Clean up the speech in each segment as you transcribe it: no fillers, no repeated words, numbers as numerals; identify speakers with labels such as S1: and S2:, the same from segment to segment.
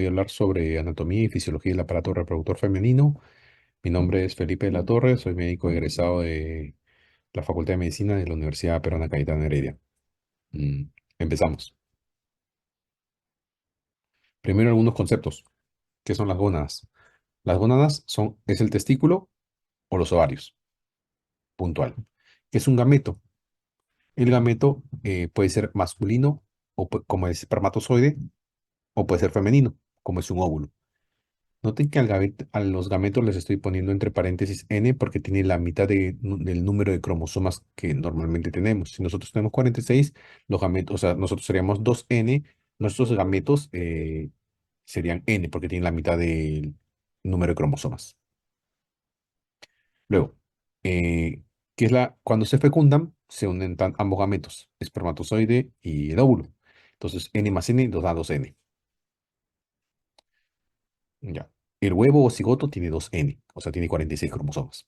S1: voy a hablar sobre anatomía y fisiología del aparato reproductor femenino. Mi nombre es Felipe de la Torre, soy médico egresado de la Facultad de Medicina de la Universidad Peruana Cayetano Heredia. Mm, Empezamos. Primero algunos conceptos. ¿Qué son las gónadas? Las gónadas es el testículo o los ovarios, puntual. ¿Qué es un gameto? El gameto puede ser masculino como es espermatozoide o puede ser femenino, como es un óvulo. Noten que a los gametos les estoy poniendo entre paréntesis n porque tiene la mitad del número de cromosomas que normalmente tenemos. Si nosotros tenemos 46, los gametos, o sea, nosotros seríamos 2n, nuestros gametos serían n porque tienen la mitad del número de cromosomas. Luego, eh, cuando se fecundan, se unen ambos gametos, espermatozoide y el óvulo. Entonces, n más n nos da 2n. Ya. El huevo o cigoto tiene 2n, o sea, tiene 46 cromosomas.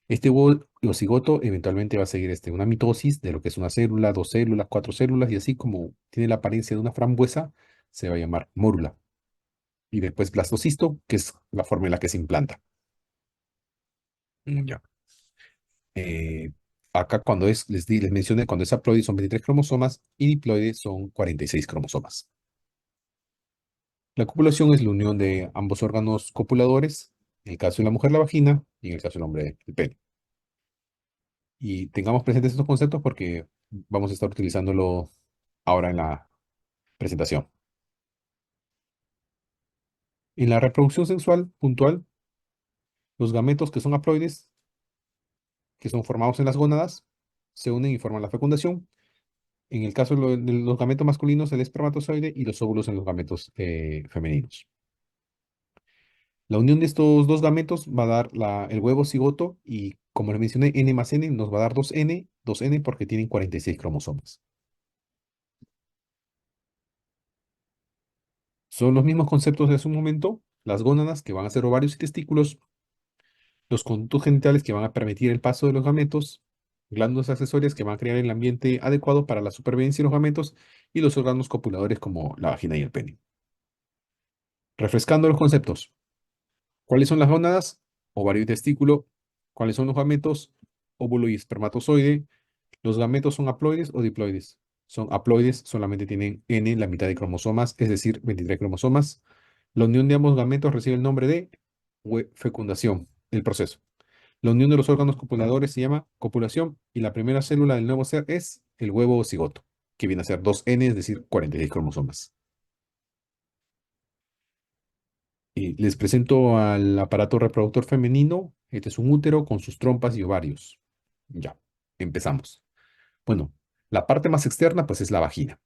S1: Este huevo o cigoto eventualmente va a seguir una mitosis de lo que es una célula, dos células, cuatro células, y así como tiene la apariencia de una frambuesa, se va a llamar mórula. Y después blastocisto, que es la forma en la que se implanta. Ya. Eh, Acá les mencioné, cuando es haploide son 23 cromosomas y diploide son 46 cromosomas. La copulación es la unión de ambos órganos copuladores, en el caso de la mujer la vagina y en el caso del hombre el pene. Y tengamos presentes estos conceptos porque vamos a estar utilizándolo ahora en la presentación. En la reproducción sexual puntual, los gametos que son haploides, que son formados en las gónadas, se unen y forman la fecundación. En el caso de los gametos masculinos, el espermatozoide y los óvulos en los gametos femeninos. La unión de estos dos gametos va a dar el huevo cigoto y, como les mencioné, n más n nos va a dar 2n porque tienen 46 cromosomas. Son los mismos conceptos de hace un momento, las gónadas que van a ser ovarios y testículos, los conductos genitales que van a permitir el paso de los gametos, glándulas accesorias que van a crear el ambiente adecuado para la supervivencia de los gametos y los órganos copuladores como la vagina y el pene. Refrescando los conceptos. ¿Cuáles son las gónadas? Ovario y testículo. ¿Cuáles son los gametos? Óvulo y espermatozoide. ¿Los gametos son haploides o diploides? Son haploides, solamente tienen N, la mitad de cromosomas, es decir, 23 cromosomas. La unión de ambos gametos recibe el nombre de fecundación, el proceso. La unión de los órganos copuladores se llama copulación y la primera célula del nuevo ser es el huevo o cigoto, que viene a ser 2N, es decir, 46 cromosomas. Y les presento al aparato reproductor femenino. Este es un útero con sus trompas y ovarios. Ya, empezamos. Bueno, la parte más externa pues es la vagina.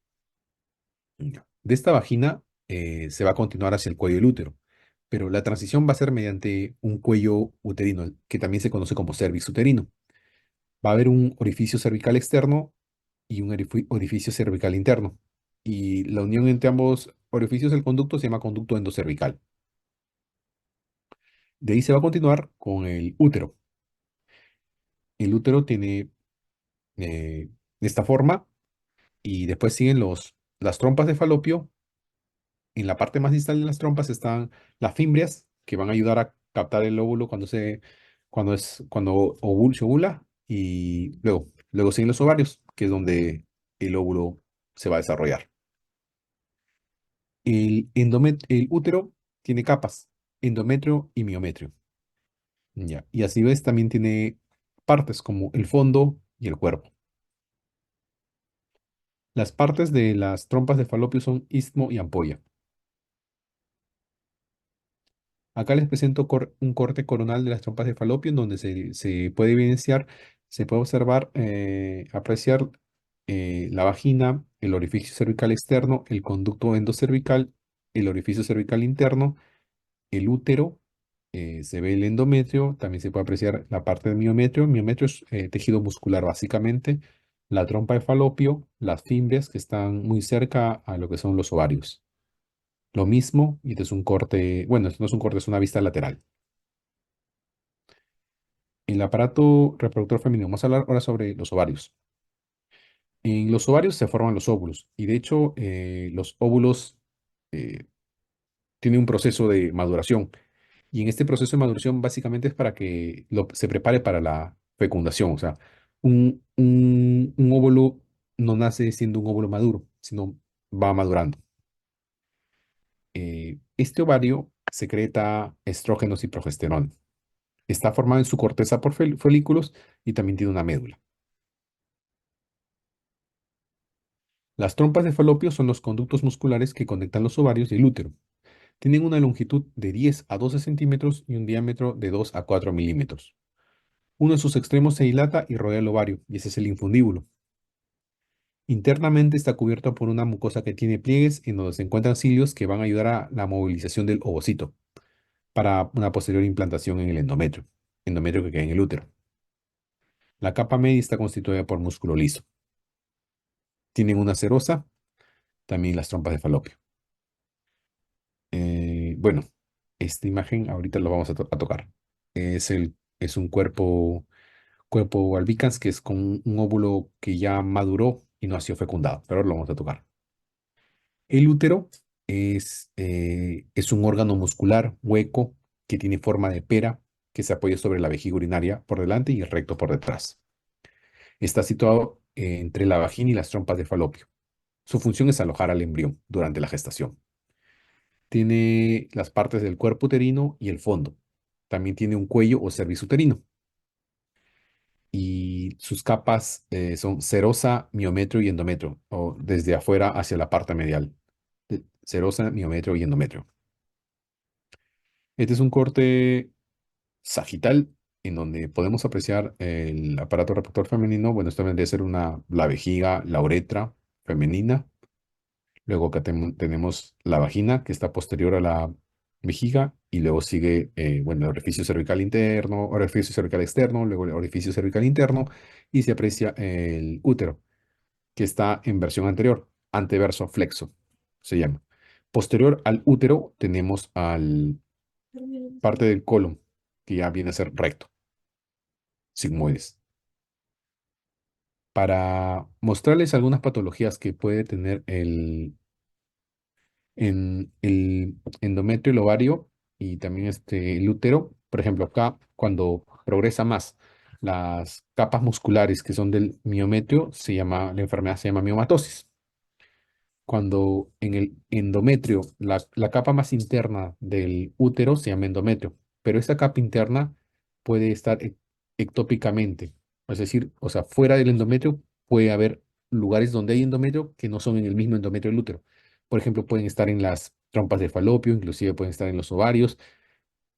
S1: Ya. De esta vagina se va a continuar hacia el cuello del útero, pero la transición va a ser mediante un cuello uterino, que también se conoce como cervix uterino. Va a haber un orificio cervical externo y un orificio cervical interno. Y la unión entre ambos orificios del conducto se llama conducto endocervical. De ahí se va a continuar con el útero. El útero tiene eh, esta forma y después siguen las trompas de falopio. En la parte más distal de las trompas están las fimbrias que van a ayudar a captar el óvulo se ovula y luego siguen los ovarios, que es donde el óvulo se va a desarrollar. El útero tiene capas, endometrio y miometrio. Ya. Y así ves, también tiene partes como el fondo y el cuerpo. Las partes de las trompas de falopio son istmo y ampolla. Acá les presento un corte coronal de las trompas de falopio en donde se puede evidenciar, se puede observar, apreciar la vagina, el orificio cervical externo, el conducto endocervical, el orificio cervical interno, el útero, se ve el endometrio, también se puede apreciar la parte del miometrio. Miometrio es tejido muscular básicamente, la trompa de falopio, las fimbrias que están muy cerca a lo que son los ovarios. Lo mismo, y este es un corte, bueno, esto no es un corte, es una vista lateral. El aparato reproductor femenino. Vamos a hablar ahora sobre los ovarios. En los ovarios se forman los óvulos y de hecho los óvulos tiene un proceso de maduración. Y en este proceso de maduración básicamente es para que se prepare para la fecundación. O sea, un óvulo no nace siendo un óvulo maduro, sino va madurando. Este ovario secreta estrógenos y progesterona. Está formado en su corteza por folículos y también tiene una médula. Las trompas de falopio son los conductos musculares que conectan los ovarios y el útero. Tienen una longitud de 10 a 12 centímetros y un diámetro de 2 a 4 milímetros. Uno de sus extremos se dilata y rodea el ovario, y ese es el infundíbulo. Internamente está cubierto por una mucosa que tiene pliegues en donde se encuentran cilios que van a ayudar a la movilización del ovocito para una posterior implantación en el endometrio que queda en el útero. La capa media está constituida por músculo liso. Tienen una serosa, también las trompas de falopio. Bueno, esta imagen ahorita lo vamos a tocar. Es un cuerpo albicans que es con un óvulo que ya maduró y no ha sido fecundado, pero ahora lo vamos a tocar. El útero es un órgano muscular hueco que tiene forma de pera que se apoya sobre la vejiga urinaria por delante y el recto por detrás. Está situado entre la vagina y las trompas de falopio. Su función es alojar al embrión durante la gestación. Tiene las partes del cuerpo uterino y el fondo. También tiene un cuello o cervix uterino. Y sus capas son serosa, miometrio y endometrio, o desde afuera hacia la parte medial. Serosa, miometrio y endometrio. Este es un corte sagital en donde podemos apreciar el aparato reproductor femenino. Bueno, esto vendría a ser la vejiga, la uretra femenina. Luego acá tenemos la vagina que está posterior a la vejiga y luego sigue, bueno, el orificio cervical interno, orificio cervical externo, luego el orificio cervical interno y se aprecia el útero que está en versión anterior, anteverso flexo, se llama. Posterior al útero tenemos al parte del colon que ya viene a ser recto, sigmoides. Para mostrarles algunas patologías que puede tener en el endometrio, el ovario y también el útero. Por ejemplo, acá cuando progresa más las capas musculares que son del miometrio, la enfermedad se llama miomatosis. Cuando en el endometrio, la capa más interna del útero se llama endometrio, pero esta capa interna puede estar ectópicamente, es decir, o sea, fuera del endometrio puede haber lugares donde hay endometrio que no son en el mismo endometrio del útero. Por ejemplo, pueden estar en las trompas de falopio, inclusive pueden estar en los ovarios.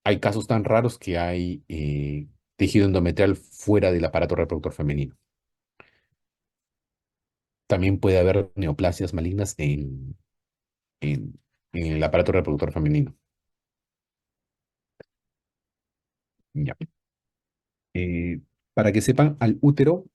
S1: Hay casos tan raros que hay tejido endometrial fuera del aparato reproductor femenino. También puede haber neoplasias malignas en, en el aparato reproductor femenino. Ya. Eh, para que sepan, al útero,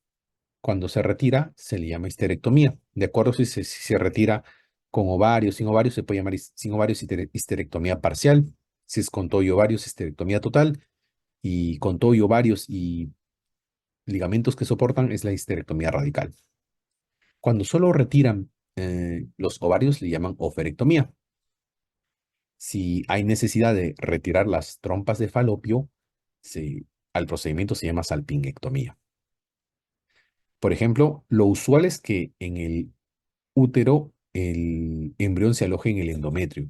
S1: cuando se retira, se le llama histerectomía. De acuerdo si se retira con ovarios, sin ovarios, se puede llamar sin ovarios histerectomía parcial. Si es con todo y ovarios, histerectomía total. Y con todo y ovarios y ligamentos que soportan, es la histerectomía radical. Cuando solo retiran los ovarios, le llaman oferectomía. Si hay necesidad de retirar las trompas de falopio, al procedimiento se llama salpingectomía. Por ejemplo, lo usual es que en el útero el embrión se aloje en el endometrio.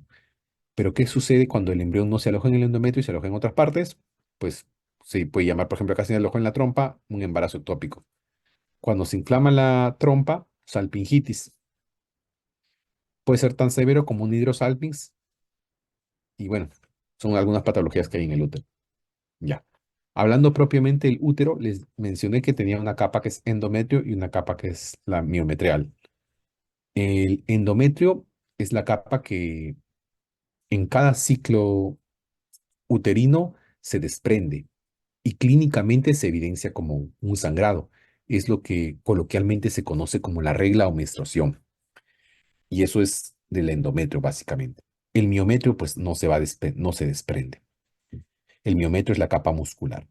S1: Pero ¿qué sucede cuando el embrión no se aloja en el endometrio y se aloja en otras partes? Pues se puede llamar, por ejemplo, acá se aloja en la trompa, un embarazo ectópico. Cuando se inflama la trompa, salpingitis. Puede ser tan severo como un hidrosalpinx y bueno, son algunas patologías que hay en el útero. Ya. Hablando propiamente del útero, les mencioné que tenía una capa que es endometrio y una capa que es la miometrial. El endometrio es la capa que en cada ciclo uterino se desprende y clínicamente se evidencia como un sangrado. Es lo que coloquialmente se conoce como la regla o menstruación. Y eso es del endometrio, básicamente. El miometrio, pues, no se desprende. El miometrio es la capa muscular.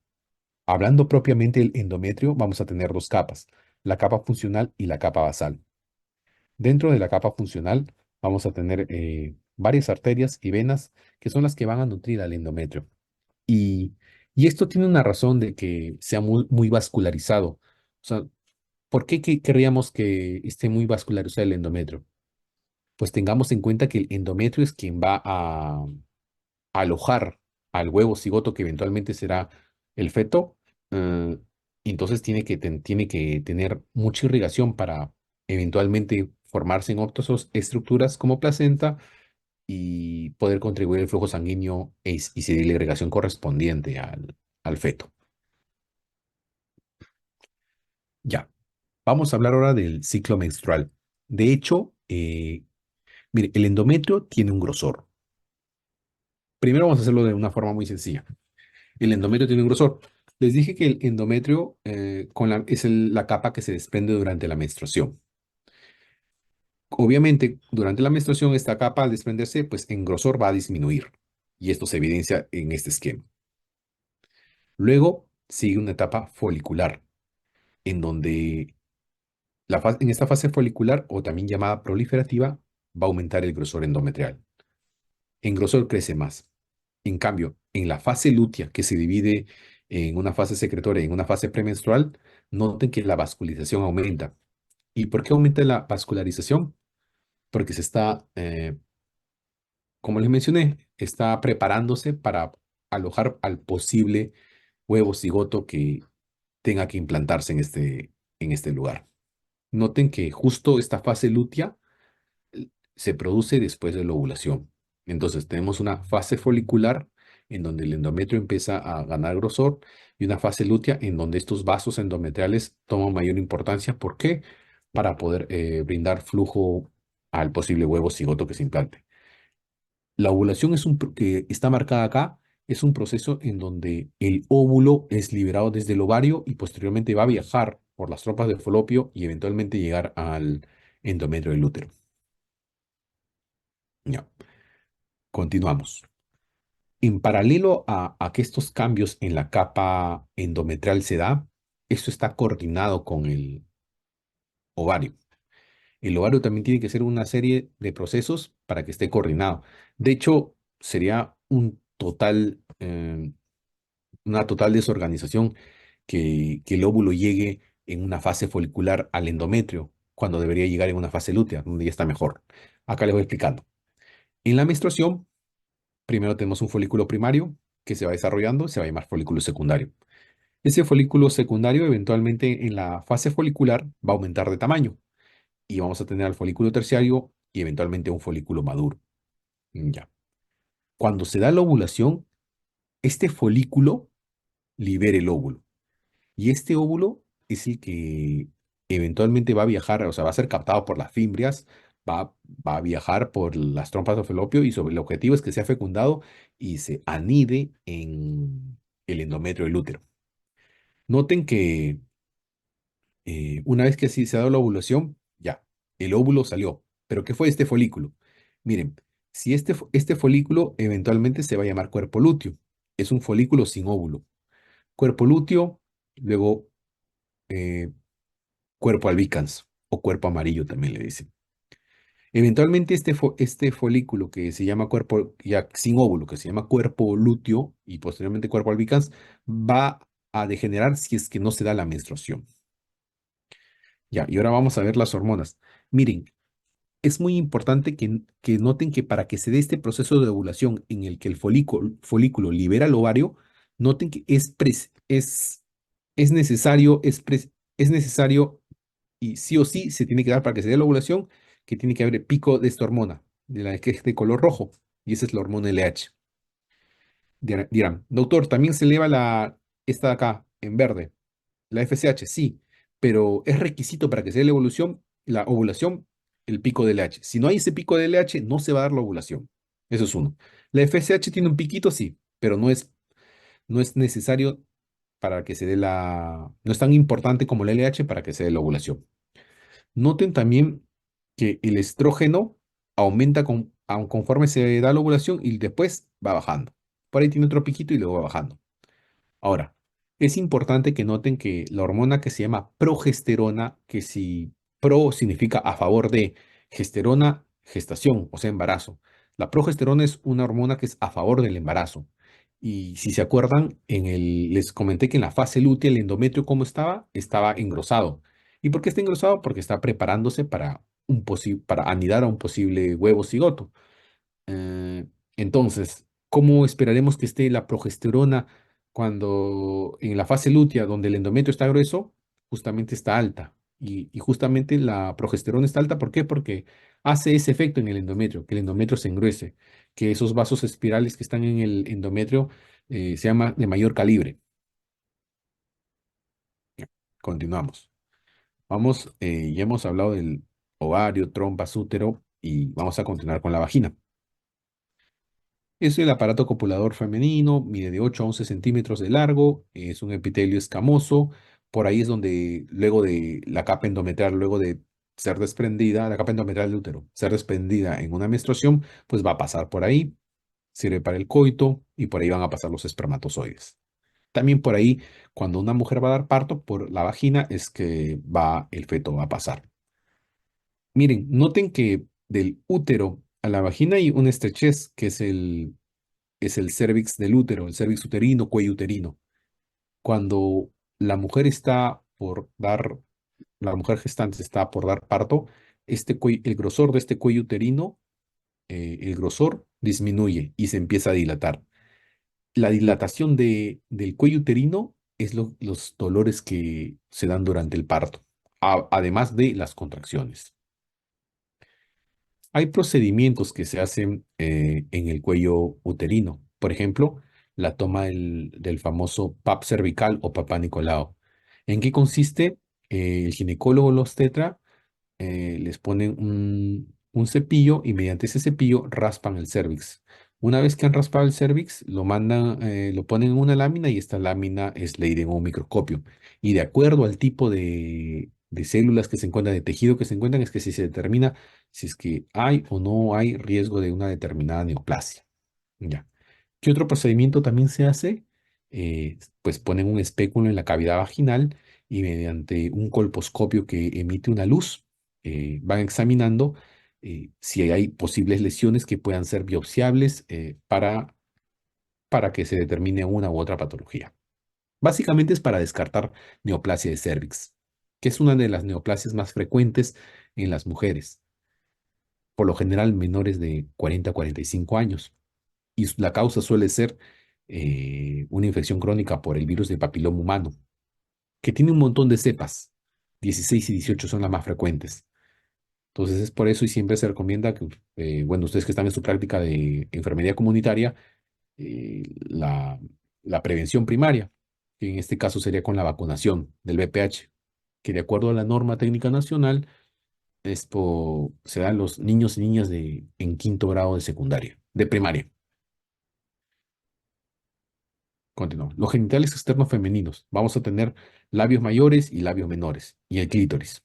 S1: Hablando propiamente del endometrio, vamos a tener dos capas, la capa funcional y la capa basal. Dentro de la capa funcional vamos a tener varias arterias y venas que son las que van a nutrir al endometrio. Y, y esto tiene una razón de que sea muy vascularizado. O sea, ¿por qué querríamos que esté muy vascularizado el endometrio? Pues tengamos en cuenta que el endometrio es quien va a alojar al huevo cigoto que eventualmente será el feto. eh, entonces tiene que tener mucha irrigación para eventualmente formarse en otras estructuras como placenta y poder contribuir al flujo sanguíneo y seguir la irrigación correspondiente al feto. Ya, vamos a hablar ahora del ciclo menstrual. De hecho, mire, el endometrio tiene un grosor. Primero vamos a hacerlo de una forma muy sencilla. El endometrio tiene un grosor. Les dije que el endometrio es la capa que se desprende durante la menstruación. Obviamente, durante la menstruación, esta capa al desprenderse, pues en grosor va a disminuir. Y esto se evidencia en este esquema. Luego sigue una etapa folicular, en donde en esta fase folicular, o también llamada proliferativa, va a aumentar el grosor endometrial. En grosor crece más. En cambio, en la fase lútea, que se divide en una fase secretoria y en una fase premenstrual, noten que la vascularización aumenta. ¿Y por qué aumenta la vascularización? Porque se está, como les mencioné, está preparándose para alojar al posible huevo cigoto que tenga que implantarse en este lugar. Noten que justo esta fase lútea se produce después de la ovulación. Entonces tenemos una fase folicular en donde el endometrio empieza a ganar grosor y una fase lútea en donde estos vasos endometriales toman mayor importancia. ¿Por qué? Para poder brindar flujo al posible huevo cigoto que se implante. La ovulación que está marcada acá, es un proceso en donde el óvulo es liberado desde el ovario y posteriormente va a viajar por las trompas de falopio y eventualmente llegar al endometrio del útero. Ya, continuamos. En paralelo a que estos cambios en la capa endometrial se da, esto está coordinado con el ovario. El ovario también tiene que hacer una serie de procesos para que esté coordinado. De hecho, sería una total desorganización que el óvulo llegue en una fase folicular al endometrio, cuando debería llegar en una fase lútea, donde ya está mejor. Acá les voy explicando. En la menstruación, primero tenemos un folículo primario que se va desarrollando, se va a llamar folículo secundario. Ese folículo secundario eventualmente en la fase folicular va a aumentar de tamaño y vamos a tener al folículo terciario y eventualmente un folículo maduro. Ya. Cuando se da la ovulación, este folículo libera el óvulo y este óvulo es el que eventualmente va a viajar, o sea, va a ser captado por las fimbrias, va a viajar por las trompas de falopio y sobre el objetivo es que sea fecundado y se anide en el endometrio del útero. Noten que una vez que así se ha dado la ovulación, ya, el óvulo salió. ¿Pero qué fue este folículo? Miren, si este folículo eventualmente se va a llamar cuerpo lúteo, es un folículo sin óvulo. Cuerpo lúteo, luego eh, cuerpo albicans o cuerpo amarillo también le dicen. Eventualmente este folículo que se llama cuerpo, ya sin óvulo, que se llama cuerpo lúteo y posteriormente cuerpo albicans, va a degenerar si es que no se da la menstruación. Ya, y ahora vamos a ver las hormonas. Miren, es muy importante que noten que para que se dé este proceso de ovulación en el que el folículo libera el ovario, noten que es necesario, es necesario y sí o sí se tiene que dar para que se dé la ovulación, que tiene que haber pico de esta hormona, de la que es de color rojo, y esa es la hormona LH. Dirán, doctor, también se eleva esta de acá, en verde. La FSH, sí, pero es requisito para que se dé la ovulación, el pico de LH. Si no hay ese pico de LH, no se va a dar la ovulación. Eso es uno. La FSH tiene un piquito, sí, pero no es necesario para que se dé no es tan importante como la LH para que se dé la ovulación. Noten también que el estrógeno aumenta conforme se da la ovulación y después va bajando. Por ahí tiene otro piquito y luego va bajando. Ahora, es importante que noten que la hormona que se llama progesterona, que si pro significa a favor de gesterona, gestación, o sea, embarazo. La progesterona es una hormona que es a favor del embarazo. Y si se acuerdan, les comenté que en la fase lútea el endometrio, ¿cómo estaba? Estaba engrosado. ¿Y por qué está engrosado? Porque está preparándose para, para anidar a un posible huevo cigoto. Eh, entonces, ¿cómo esperaremos que esté la progesterona cuando en la fase lútea, donde el endometrio está grueso, justamente está alta? Y justamente la progesterona está alta, ¿por qué? Porque hace ese efecto en el endometrio, que el endometrio se engruese, que esos vasos espirales que están en el endometrio sean de mayor calibre. Continuamos. Vamos, ya hemos hablado del ovario, trompas, útero y vamos a continuar con la vagina. Es el aparato copulador femenino, mide de 8 a 11 centímetros de largo, es un epitelio escamoso. Por ahí es donde, luego de la capa endometrial, luego de ser desprendida, la capa endometrial del útero, ser desprendida en una menstruación, pues va a pasar por ahí, sirve para el coito y por ahí van a pasar los espermatozoides. También por ahí, cuando una mujer va a dar parto, por la vagina es que el feto va a pasar. Miren, noten que del útero a la vagina hay una estrechez que es el cérvix del útero, el cérvix uterino, cuello uterino. Cuando la mujer está por dar, la mujer gestante está por dar parto, el grosor de este cuello uterino, el grosor disminuye y se empieza a dilatar. La dilatación del cuello uterino es los dolores que se dan durante el parto, además de las contracciones. Hay procedimientos que se hacen en el cuello uterino. Por ejemplo, la toma del famoso PAP cervical o papá Nicolau. ¿En qué consiste? El ginecólogo los tetra les ponen un cepillo y mediante ese cepillo raspan el cérvix. Una vez que han raspado el cérvix, lo mandan, lo ponen en una lámina y esta lámina es leída en un microscopio. Y de acuerdo al tipo de células que se encuentran, de tejido que se encuentran, es que si se determina si es que hay o no hay riesgo de una determinada neoplasia. Ya. ¿Qué otro procedimiento también se hace? Pues ponen un espéculo en la cavidad vaginal y mediante un colposcopio que emite una luz, van examinando si hay posibles lesiones que puedan ser biopsiables para que se determine una u otra patología. Básicamente es para descartar neoplasia de cervix, que es una de las neoplasias más frecuentes en las mujeres, por lo general menores de 40 a 45 años. Y la causa suele ser una infección crónica por el virus del papiloma humano, que tiene un montón de cepas. 16 y 18 son las más frecuentes. Entonces es por eso y siempre se recomienda que, bueno, ustedes que están en su práctica de enfermería comunitaria, la, la prevención primaria, que en este caso sería con la vacunación del VPH, que de acuerdo a la norma técnica nacional, esto se da a los niños y niñas en quinto grado de secundaria, de primaria. Continuamos. Los genitales externos femeninos. Vamos a tener labios mayores y labios menores y el clítoris.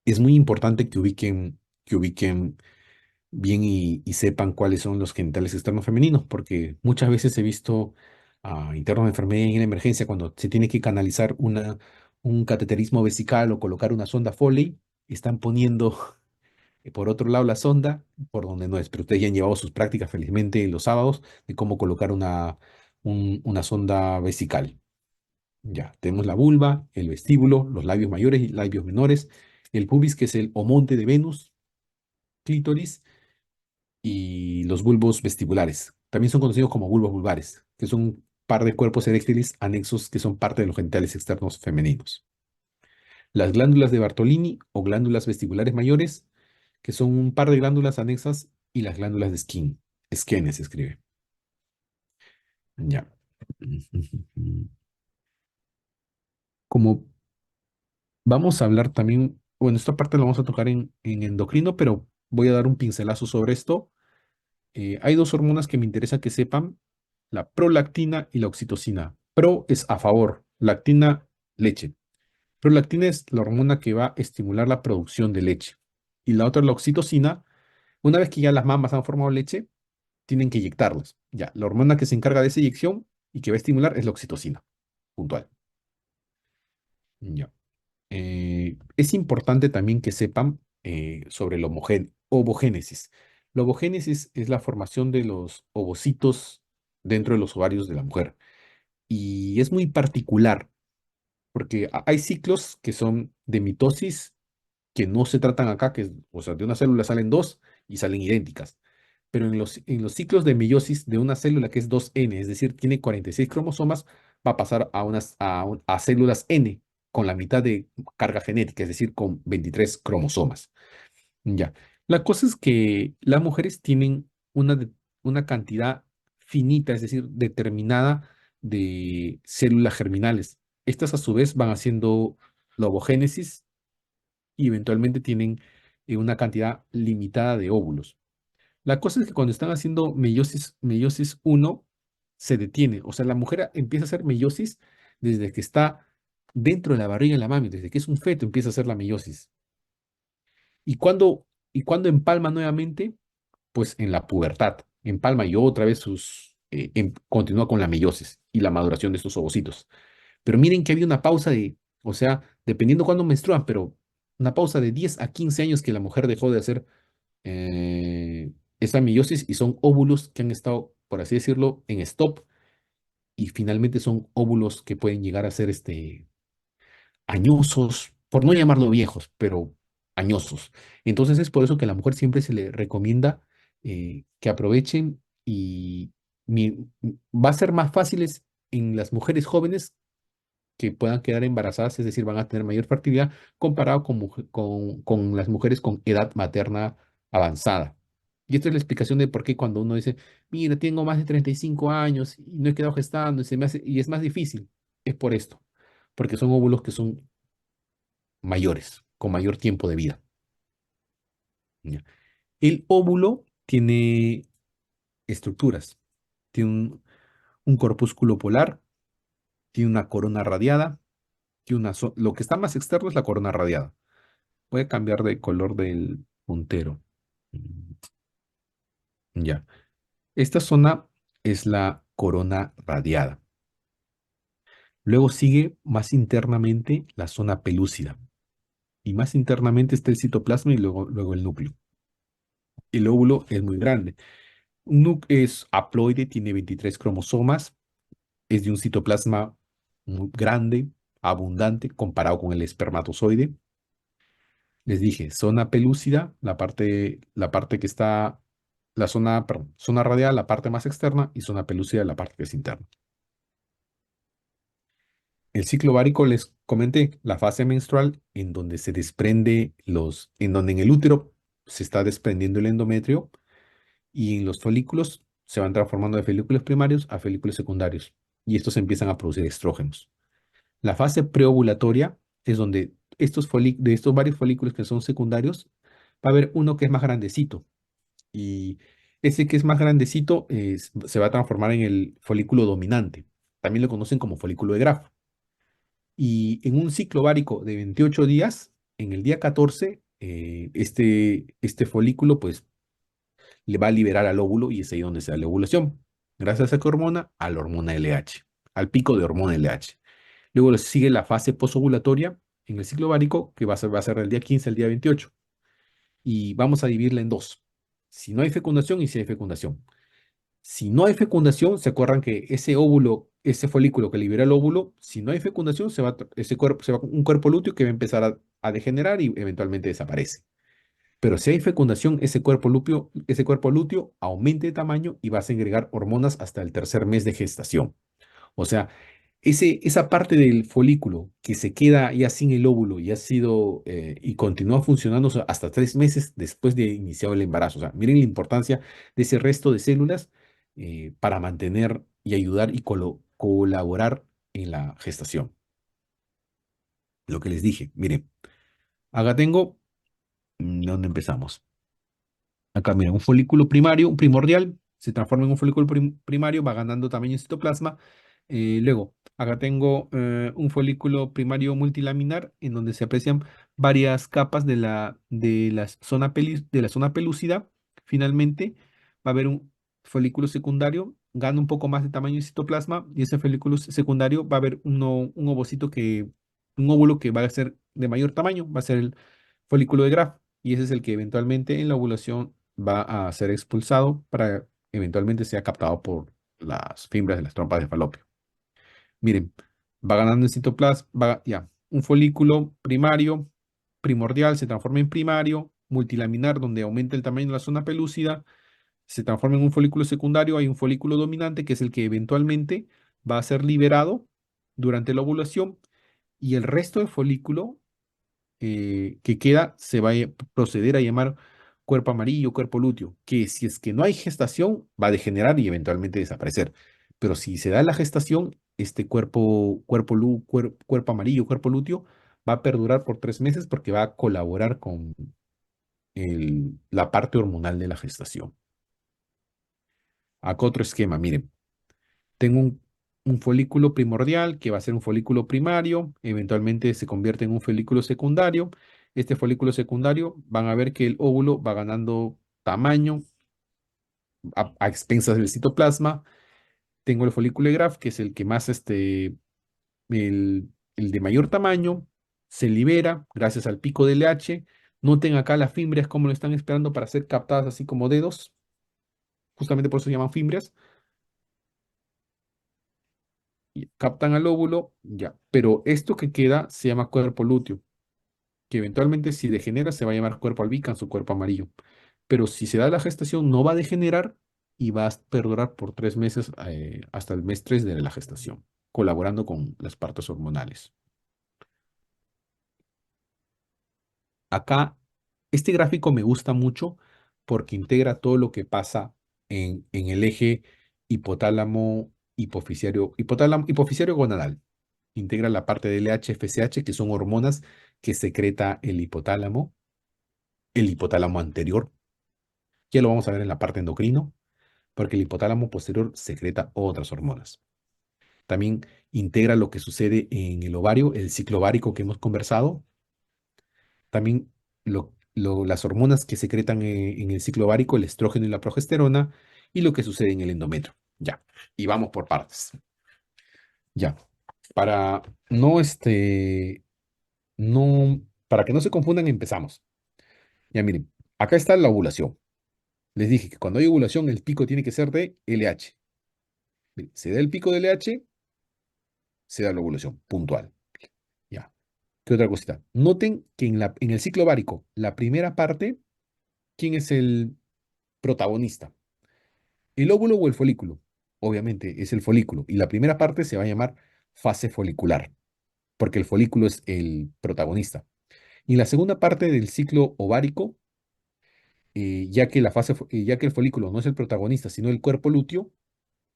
S1: Es muy importante que ubiquen bien y sepan cuáles son los genitales externos femeninos, porque muchas veces he visto a internos de enfermería en emergencia cuando se tiene que canalizar un cateterismo vesical o colocar una sonda Foley, están poniendo por otro lado la sonda por donde no es, pero ustedes ya han llevado sus prácticas felizmente los sábados de cómo colocar una sonda vesical. Ya, tenemos la vulva, el vestíbulo, los labios mayores y labios menores, el pubis, que es el omonte de Venus, clítoris, y los bulbos vestibulares. También son conocidos como bulbos vulvares, que son un par de cuerpos eréctiles anexos que son parte de los genitales externos femeninos. Las glándulas de Bartolini o glándulas vestibulares mayores, que son un par de glándulas anexas, y las glándulas de Skene se escribe. Ya. Como vamos a hablar también, bueno, esta parte la vamos a tocar en endocrino, pero voy a dar un pincelazo sobre esto. Hay dos hormonas que me interesa que sepan, la prolactina y la oxitocina. Pro es a favor, lactina, leche. Prolactina es la hormona que va a estimular la producción de leche. Y la otra, la oxitocina, una vez que ya las mamas han formado leche, tienen que inyectarlas. Ya, la hormona que se encarga de esa inyección y que va a estimular es la oxitocina, puntual. Ya. Es importante también que sepan sobre la ovogénesis. La ovogénesis es la formación de los ovocitos dentro de los ovarios de la mujer. Y es muy particular porque hay ciclos que son de mitosis que no se tratan acá, o sea, de una célula salen dos y salen idénticas. Pero en los ciclos de meiosis de una célula que es 2N, es decir, tiene 46 cromosomas, va a pasar a células N con la mitad de carga genética, es decir, con 23 cromosomas. Ya. La cosa es que las mujeres tienen una cantidad finita, es decir, determinada de células germinales. Estas a su vez van haciendo la ovogénesis y eventualmente tienen una cantidad limitada de óvulos. La cosa es que cuando están haciendo meiosis uno se detiene. O sea, la mujer empieza a hacer meiosis desde que está dentro de la barriga de la mami, desde que es un feto empieza a hacer la meiosis. Y cuando empalma nuevamente, pues en la pubertad, empalma y otra vez continúa con la meiosis y la maduración de estos ovocitos. Pero miren que había una pausa o sea, dependiendo cuándo menstruan, pero una pausa de 10 a 15 años que la mujer dejó de hacer esta meiosis y son óvulos que han estado, por así decirlo, en stop y finalmente son óvulos que pueden llegar a ser añosos, por no llamarlo viejos, pero añosos. Entonces es por eso que a la mujer siempre se le recomienda que aprovechen y va a ser más fáciles en las mujeres jóvenes que puedan quedar embarazadas, es decir, van a tener mayor fertilidad comparado con las mujeres con edad materna avanzada. Y esta es la explicación de por qué cuando uno dice, mira, tengo más de 35 años y no he quedado gestando y es más difícil, es por esto, porque son óvulos que son mayores, con mayor tiempo de vida. ¿Ya? El óvulo tiene estructuras, tiene un corpúsculo polar, tiene una corona radiada, lo que está más externo es la corona radiada. Voy a cambiar de color del puntero. Mm, Ya. Esta zona es la corona radiada. Luego sigue más internamente la zona pelúcida. Y más internamente está el citoplasma y luego el núcleo. El óvulo es muy grande. Es haploide, tiene 23 cromosomas, es de un citoplasma muy grande, abundante, comparado con el espermatozoide. Les dije, zona pelúcida, la parte que está, perdón, zona radial, la parte más externa, y zona pelúcida, la parte que es interna. El ciclo ovárico les comenté, la fase menstrual en donde en el útero se está desprendiendo el endometrio y en los folículos se van transformando de folículos primarios a folículos secundarios y estos empiezan a producir estrógenos. La fase preovulatoria es donde de estos varios folículos que son secundarios, va a haber uno que es más grandecito y ese que es más grandecito se va a transformar en el folículo dominante. También lo conocen como folículo de Graf. Y en un ciclo ovárico de 28 días, en el día 14, este folículo pues le va a liberar al óvulo y es ahí donde se da la ovulación. Gracias a qué hormona? A la hormona LH, al pico de hormona LH. Luego le sigue la fase posovulatoria en el ciclo ovárico, que va a ser del día 15 al día 28. Y vamos a dividirla en dos. Si no hay fecundación y si hay fecundación. Si no hay fecundación, se acuerdan que ese óvulo, ese folículo que libera el óvulo, si no hay fecundación, un cuerpo lúteo que va a empezar a degenerar y eventualmente desaparece. Pero si hay fecundación, ese cuerpo lúteo aumenta de tamaño y va a segregar hormonas hasta el tercer mes de gestación. O sea, esa parte del folículo que se queda ya sin el óvulo y continúa funcionando, o sea, hasta 3 meses después de iniciado el embarazo. O sea, miren la importancia de ese resto de células para mantener y ayudar y colaborar en la gestación. Lo que les dije, miren, acá tengo, ¿dónde empezamos? Acá, mira, un folículo primario, un primordial, se transforma en un folículo primario, va ganando tamaño en citoplasma. Luego, acá tengo un folículo primario multilaminar en donde se aprecian varias capas de la zona pelúcida. Finalmente, va a haber un folículo secundario, gana un poco más de tamaño en citoplasma y ese folículo secundario va a haber un óvulo que va a ser de mayor tamaño, va a ser el folículo de Graf y ese es el que eventualmente en la ovulación va a ser expulsado para eventualmente sea captado por las fibras de las trompas de falopio. Miren, va ganando el citoplasma, va, ya, un folículo primario, primordial, se transforma en primario, multilaminar, donde aumenta el tamaño de la zona pelúcida, se transforma en un folículo secundario, hay un folículo dominante, que es el que eventualmente va a ser liberado durante la ovulación, y el resto del folículo que queda se va a proceder a llamar cuerpo amarillo, cuerpo lúteo, que si es que no hay gestación, va a degenerar y eventualmente desaparecer. Pero si se da la gestación, este cuerpo amarillo, cuerpo lúteo, va a perdurar por 3 meses porque va a colaborar con la parte hormonal de la gestación. Acá otro esquema, miren. Tengo un folículo primordial que va a ser un folículo primario, eventualmente se convierte en un folículo secundario. Este folículo secundario van a ver que el óvulo va ganando tamaño a expensas del citoplasma. Tengo el folículo de Graf, que es el que más, el de mayor tamaño, se libera gracias al pico de LH. Noten acá las fimbrias como lo están esperando para ser captadas así como dedos. Justamente por eso se llaman fimbrias. Y captan al óvulo, ya. Pero esto que queda se llama cuerpo lúteo, que eventualmente si degenera se va a llamar cuerpo albicans su cuerpo amarillo. Pero si se da la gestación no va a degenerar y va a perdurar por 3 meses hasta el mes 3 de la gestación, colaborando con las partes hormonales. Acá, este gráfico me gusta mucho porque integra todo lo que pasa en el eje hipofisario gonadal. Integra la parte del LH, FSH, que son hormonas que secreta el hipotálamo anterior. Ya lo vamos a ver en la parte endocrino, porque el hipotálamo posterior secreta otras hormonas. También integra lo que sucede en el ovario, el ciclo ovárico que hemos conversado. También las hormonas que secretan en el ciclo ovárico, el estrógeno y la progesterona, y lo que sucede en el endometrio. Ya, y vamos por partes. Ya, para no, no, para que no se confundan, empezamos. Ya miren, acá está la ovulación. Les dije que cuando hay ovulación, el pico tiene que ser de LH. Miren, se da el pico de LH, se da la ovulación, puntual. Ya. ¿Qué otra cosita? Noten que en el ciclo ovárico, la primera parte, ¿quién es el protagonista? ¿El óvulo o el folículo? Obviamente es el folículo. Y la primera parte se va a llamar fase folicular, porque el folículo es el protagonista. Y la segunda parte del ciclo ovárico, ya que el folículo no es el protagonista, sino el cuerpo lúteo,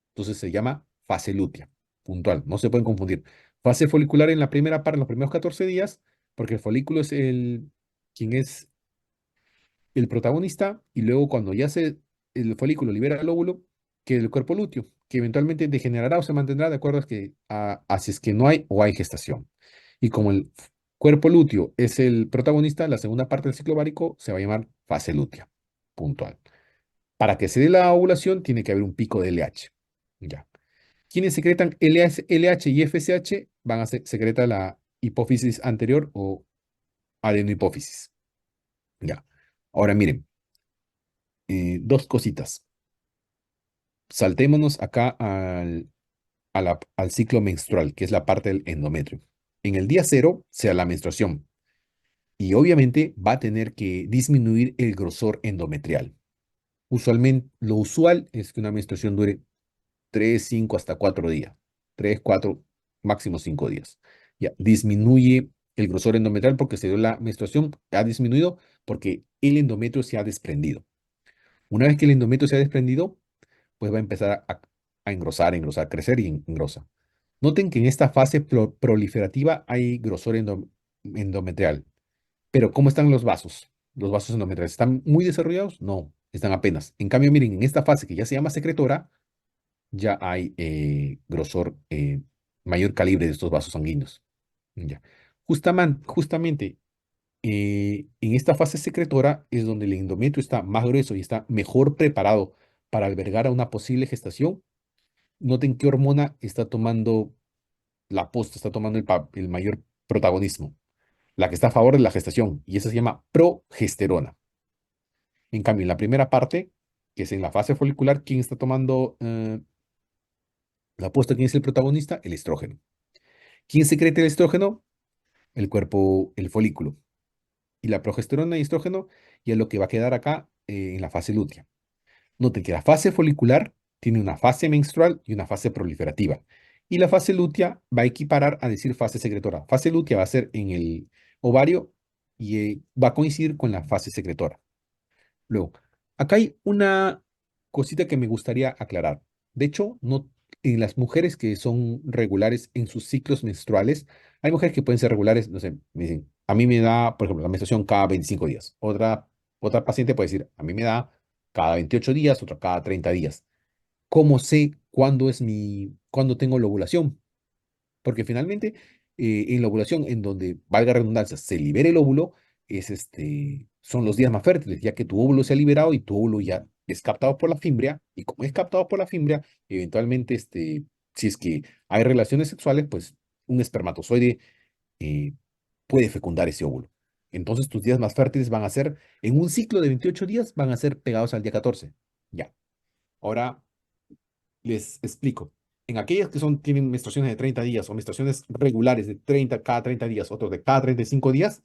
S1: entonces se llama fase lútea, puntual, no se pueden confundir. Fase folicular en la primera parte, en los primeros 14 días, porque el folículo es quien es el protagonista, y luego cuando el folículo libera el óvulo, que el cuerpo lúteo, que eventualmente degenerará o se mantendrá de acuerdo a si es que no hay o hay gestación. Y como el cuerpo lúteo es el protagonista, la segunda parte del ciclo ovárico se va a llamar fase lútea, puntual. Para que se dé la ovulación, tiene que haber un pico de LH. Ya. Quienes secretan LH y FSH van a secretar la hipófisis anterior o adenohipófisis. Ya. Ahora miren, dos cositas. Saltémonos acá al ciclo menstrual, que es la parte del endometrio. En el día cero se da la menstruación y obviamente va a tener que disminuir el grosor endometrial. Usualmente, lo usual es que una menstruación dure 3, 5 hasta 4 días. 3, 4, máximo 5 días. Ya, disminuye el grosor endometrial porque se dio la menstruación, ha disminuido porque el endometrio se ha desprendido. Una vez que el endometrio se ha desprendido, pues va a empezar a engrosar, engrosar, crecer y engrosa. Noten que en esta fase proliferativa hay grosor endometrial. Pero ¿cómo están los vasos? ¿Los vasos endometriales están muy desarrollados? No, están apenas. En cambio, miren, en esta fase que ya se llama secretora, ya hay grosor, mayor calibre de estos vasos sanguíneos. Ya. Justamente en esta fase secretora es donde el endometrio está más grueso y está mejor preparado para albergar a una posible gestación. Noten qué hormona está tomando la posta, está tomando el mayor protagonismo, la que está a favor de la gestación, y esa se llama progesterona. En cambio, en la primera parte, que es en la fase folicular, ¿quién está tomando la puesta? ¿Quién es el protagonista? El estrógeno. ¿Quién secreta el estrógeno? El cuerpo, el folículo. Y la progesterona y estrógeno ya es lo que va a quedar acá en la fase lútea. Noten que la fase folicular tiene una fase menstrual y una fase proliferativa. Y la fase lútea va a equiparar a decir fase secretora. Fase lútea va a ser en el ovario y va a coincidir con la fase secretora. Luego, acá hay una cosita que me gustaría aclarar. De hecho, no, en las mujeres que son regulares en sus ciclos menstruales, hay mujeres que pueden ser regulares, no sé, me dicen, a mí me da, por ejemplo, la menstruación cada 25 días. Otra paciente puede decir, a mí me da cada 28 días, otra cada 30 días. ¿Cómo sé cuándo tengo la ovulación? Porque finalmente, en la ovulación, en donde, valga redundancia, se libera el óvulo, son los días más fértiles, ya que tu óvulo se ha liberado y tu óvulo ya es captado por la fimbria, y como es captado por la fimbria, eventualmente, si es que hay relaciones sexuales, pues un espermatozoide eh, puede fecundar ese óvulo. Entonces, tus días más fértiles van a ser, en un ciclo de 28 días, van a ser pegados al día 14. Ya. Ahora, les explico. En aquellas que tienen menstruaciones de 30 días o menstruaciones regulares de 30 cada 30 días, otros de cada 35 días,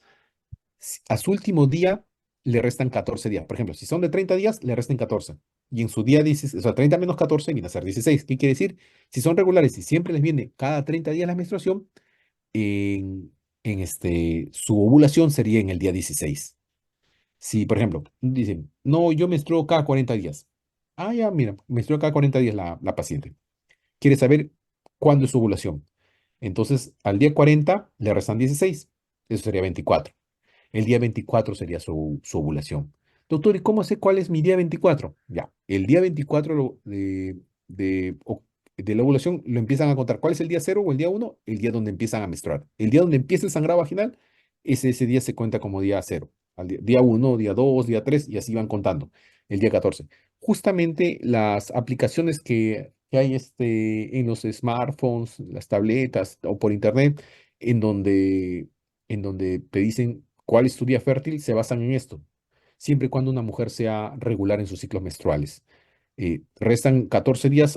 S1: a su último día le restan 14 días. Por ejemplo, si son de 30 días, le restan 14. Y en su día 16, o sea, 30 menos 14 viene a ser 16. ¿Qué quiere decir? Si son regulares y siempre les viene cada 30 días la menstruación, su ovulación sería en el día 16. Si, por ejemplo, dicen, no, yo menstruo cada 40 días. Ah, ya, mira, menstruo cada 40 días la paciente. Quiere saber cuándo es su ovulación. Entonces, al día 40 le restan 16. Eso sería 24. El día 24 sería su ovulación. Doctor, ¿y cómo sé cuál es mi día 24? Ya, el día 24 de la ovulación lo empiezan a contar. ¿Cuál es el día cero o el día uno? El día donde empiezan a menstruar. El día donde empieza el sangrado vaginal, ese día se cuenta como día cero. Al día 1, día 2, día 3 y así van contando. El día 14. Justamente las aplicaciones que hay en los smartphones, las tabletas o por internet, en donde, en donde te dicen cuál es tu día fértil, se basan en esto, siempre y cuando una mujer sea regular en sus ciclos menstruales. Restan 14 días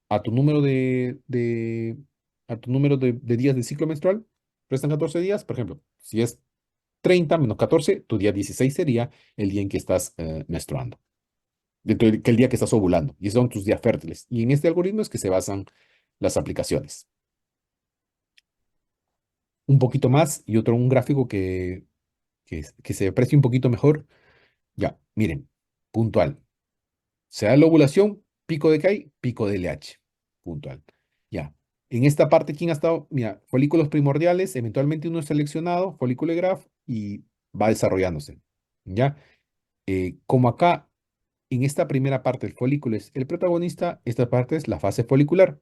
S1: a tu número de días de ciclo menstrual, restan 14 días, por ejemplo, si es 30 menos 14, tu día 16 sería el día en que estás menstruando, que el día que estás ovulando, y esos son tus días fértiles. Y en este algoritmo es que se basan las aplicaciones. Un poquito más y un gráfico que se aprecia un poquito mejor. Ya, miren, puntual. Se da la ovulación, pico de KI, pico de LH. Puntual. Ya. En esta parte, ¿quién ha estado? Mira, folículos primordiales, eventualmente uno es seleccionado, folículo de Graf, y va desarrollándose. ¿Ya? Como acá, en esta primera parte, el folículo es el protagonista, esta parte es la fase folicular.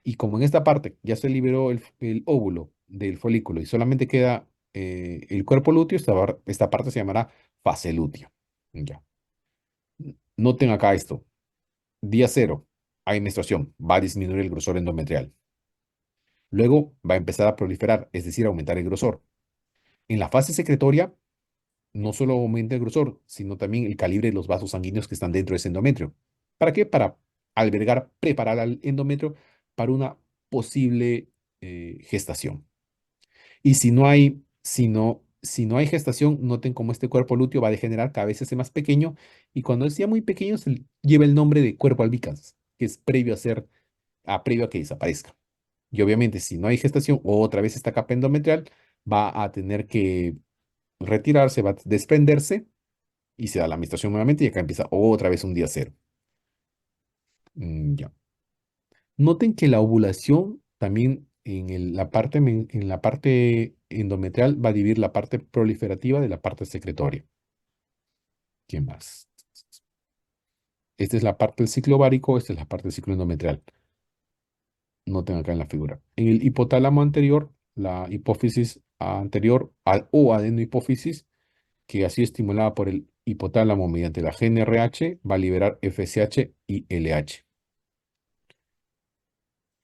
S1: Y como en esta parte ya se liberó el óvulo del folículo y solamente queda el cuerpo lúteo, esta parte se llamará fase lútea. Ya. Noten acá esto. Día cero, hay menstruación, va a disminuir el grosor endometrial. Luego va a empezar a proliferar, es decir, aumentar el grosor. En la fase secretoria, no solo aumenta el grosor, sino también el calibre de los vasos sanguíneos que están dentro de ese endometrio. ¿Para qué? Para albergar, preparar al endometrio para una posible gestación. Y si no hay gestación, noten cómo este cuerpo lúteo va a degenerar, cada vez se hace más pequeño, y cuando es ya muy pequeño, lleva el nombre de cuerpo albicans, que es previo a que desaparezca. Y obviamente, si no hay gestación, otra vez esta capa endometrial va a tener que retirarse, va a desprenderse, y se da la menstruación nuevamente, y acá empieza otra vez un día cero. Ya. Noten que la ovulación también en la parte endometrial va a dividir la parte proliferativa de la parte secretoria. ¿Qué más? Esta es la parte del ciclo ovárico, esta es la parte del ciclo endometrial. Noten acá en la figura. En el hipotálamo anterior, la hipófisis anterior o adenohipófisis, que así estimulada por el hipotálamo mediante la GnRH, va a liberar FSH y LH.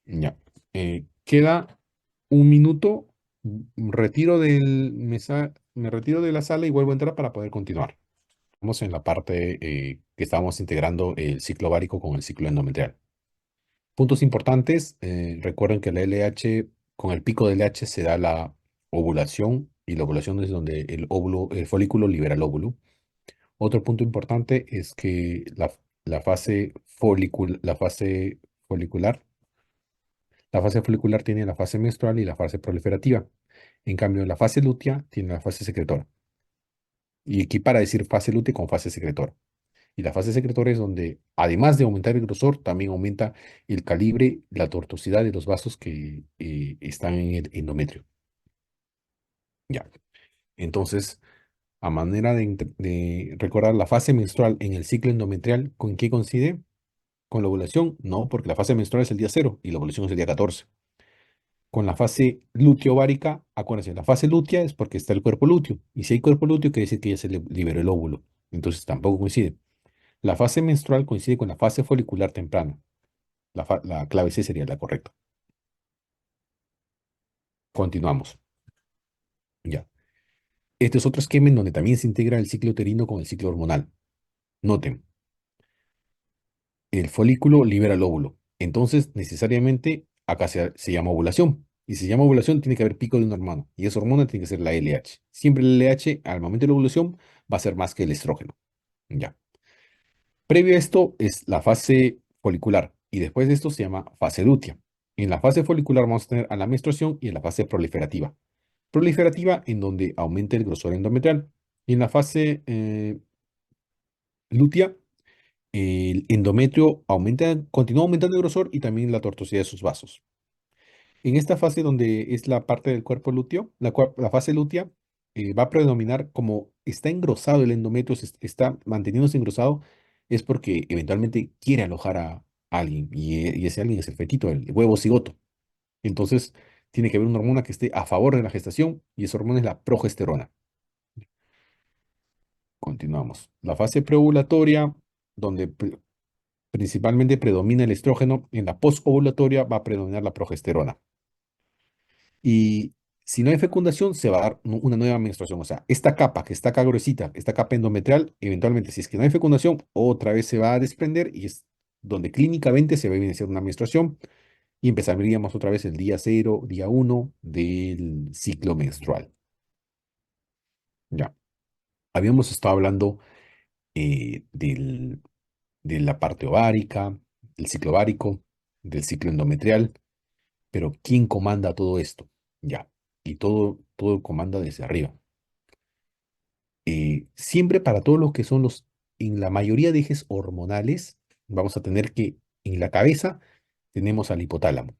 S1: Ya. Queda un minuto. Me retiro de la sala y vuelvo a entrar para poder continuar. Estamos en la parte que estamos integrando el ciclo ovárico con el ciclo endometrial. Puntos importantes, recuerden que la LH, con el pico de LH se da la ovulación y la ovulación es donde el óvulo, el folículo libera el óvulo. Otro punto importante es que la fase folicular, la fase folicular tiene la fase menstrual y la fase proliferativa. En cambio, la fase lútea tiene la fase secretora. Y equipara decir fase lútea con fase secretora. Y la fase secretora es donde, además de aumentar el grosor, también aumenta el calibre, la tortuosidad de los vasos que están en el endometrio. Ya. Entonces, a manera de recordar la fase menstrual en el ciclo endometrial, ¿con qué coincide? ¿Con la ovulación? No, porque la fase menstrual es el día 0 y la ovulación es el día 14. Con la fase lúteo-ovárica, acuérdense, la fase lútea es porque está el cuerpo lúteo. Y si hay cuerpo lúteo, quiere decir que ya se liberó el óvulo. Entonces tampoco coincide. La fase menstrual coincide con la fase folicular temprana. La clave C sería la correcta. Continuamos. Ya. Este es otro esquema en donde también se integra el ciclo uterino con el ciclo hormonal. Noten, el folículo libera el óvulo. Entonces, necesariamente, acá se llama ovulación. Y si se llama ovulación, tiene que haber pico de una hormona. Y esa hormona tiene que ser la LH. Siempre la LH, al momento de la ovulación, va a ser más que el estrógeno. Ya. Previo a esto es la fase folicular. Y después de esto se llama fase lútea. En la fase folicular vamos a tener a la menstruación y en la fase proliferativa. Proliferativa en donde aumenta el grosor endometrial. Y en la fase lútea, el endometrio continúa aumentando el grosor y también la tortuosidad de sus vasos. En esta fase donde es la parte del cuerpo lúteo, la fase lútea, va a predominar como está engrosado el endometrio, está manteniéndose engrosado, es porque eventualmente quiere alojar a alguien y ese alguien es el fetito, el huevo cigoto. Entonces, tiene que haber una hormona que esté a favor de la gestación y esa hormona es la progesterona. Continuamos. La fase preovulatoria, donde principalmente predomina el estrógeno, en la posovulatoria va a predominar la progesterona. Y si no hay fecundación, se va a dar una nueva menstruación. O sea, esta capa que está acá gruesita, esta capa endometrial, eventualmente, si es que no hay fecundación, otra vez se va a desprender y es donde clínicamente se va a evidenciar una menstruación y empezaríamos otra vez el día 0, día 1 del ciclo menstrual. Ya. Habíamos estado hablando de la parte ovárica, del ciclo ovárico, del ciclo endometrial, pero ¿quién comanda todo esto? Ya, y todo comanda desde arriba. Siempre para todos los que son en la mayoría de ejes hormonales, vamos a tener que en la cabeza tenemos al hipotálamo,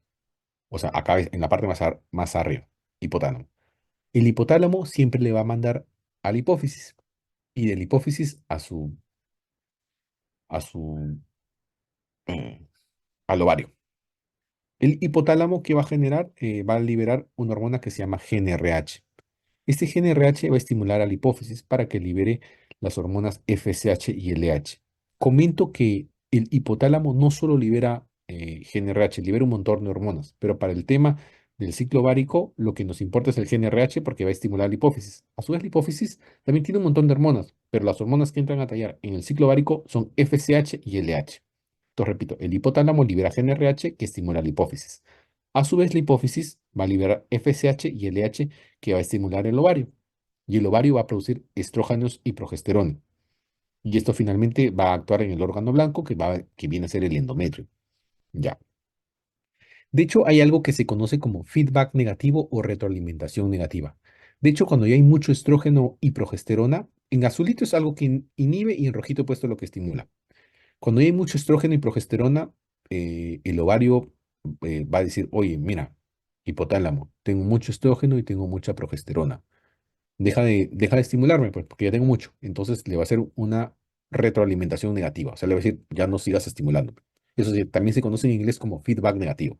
S1: o sea, acá en la parte más arriba, hipotálamo. El hipotálamo siempre le va a mandar a la hipófisis y del hipófisis a su, eh, al ovario. El hipotálamo que va a generar, va a liberar una hormona que se llama GnRH. Este GnRH va a estimular a la hipófisis para que libere las hormonas FSH y LH. Comento que el hipotálamo no solo libera GnRH, libera un montón de hormonas, pero para el tema del ciclo ovárico, lo que nos importa es el GnRH porque va a estimular la hipófisis. A su vez, la hipófisis también tiene un montón de hormonas, pero las hormonas que entran a tallar en el ciclo ovárico son FSH y LH. Entonces, repito, el hipotálamo libera GnRH que estimula la hipófisis. A su vez, la hipófisis va a liberar FSH y LH que va a estimular el ovario. Y el ovario va a producir estrógenos y progesterona. Y esto finalmente va a actuar en el órgano blanco que viene a ser el endometrio. Ya. De hecho, hay algo que se conoce como feedback negativo o retroalimentación negativa. De hecho, cuando ya hay mucho estrógeno y progesterona, en azulito es algo que inhibe y en rojito he puesto lo que estimula. Cuando hay mucho estrógeno y progesterona, el ovario va a decir, oye, mira, hipotálamo, tengo mucho estrógeno y tengo mucha progesterona. Deja de estimularme, pues, porque ya tengo mucho. Entonces le va a hacer una retroalimentación negativa. O sea, le va a decir, ya no sigas estimulándome. Eso sí, también se conoce en inglés como feedback negativo.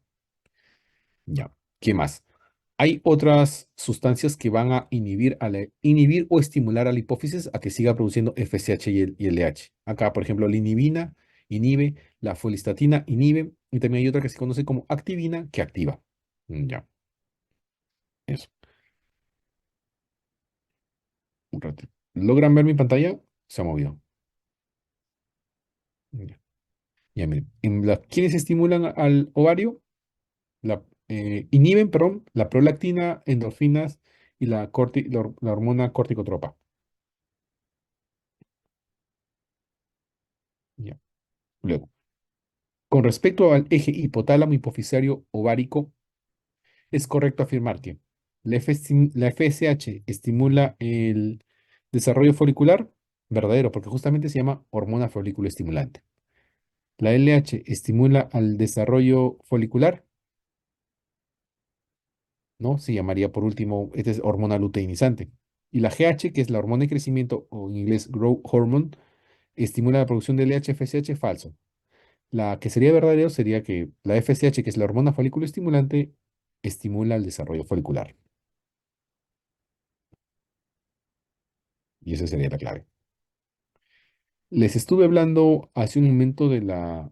S1: Ya. ¿Qué más? Hay otras sustancias que van a inhibir o estimular a la hipófisis a que siga produciendo FSH y LH. Acá, por ejemplo, la inhibina inhibe, la folistatina inhibe, y también hay otra que se conoce como activina que activa. Ya, eso. Un ratito. ¿Logran ver mi pantalla? Se ha movido. Ya, ya, miren. ¿Quiénes estimulan al ovario? Inhiben, perdón, la prolactina, endorfinas y la hormona corticotropa. Ya. Luego, con respecto al eje hipotálamo hipofisario ovárico, es correcto afirmar que la FSH estimula el desarrollo folicular, verdadero, porque justamente se llama hormona folículo estimulante. La LH estimula al desarrollo folicular, ¿no? Se llamaría por último, esta es hormona luteinizante. Y la GH, que es la hormona de crecimiento, o en inglés growth hormone, estimula la producción de LH-FSH, falso. La que sería verdadero sería que la FSH, que es la hormona folículo estimulante, estimula el desarrollo folicular. Y esa sería la clave. Les estuve hablando hace un momento de la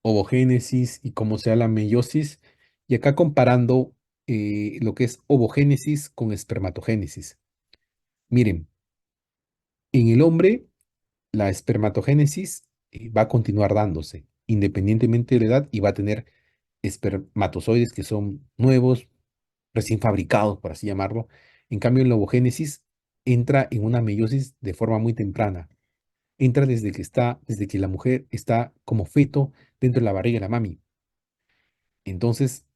S1: ovogénesis y cómo se da la meiosis, y acá comparando lo que es ovogénesis con espermatogénesis. Miren, en el hombre la espermatogénesis va a continuar dándose independientemente de la edad y va a tener espermatozoides que son nuevos, recién fabricados, por así llamarlo. En cambio, en la ovogénesis entra en una meiosis de forma muy temprana. Entra desde que la mujer está como feto dentro de la barriga de la mami. Entonces,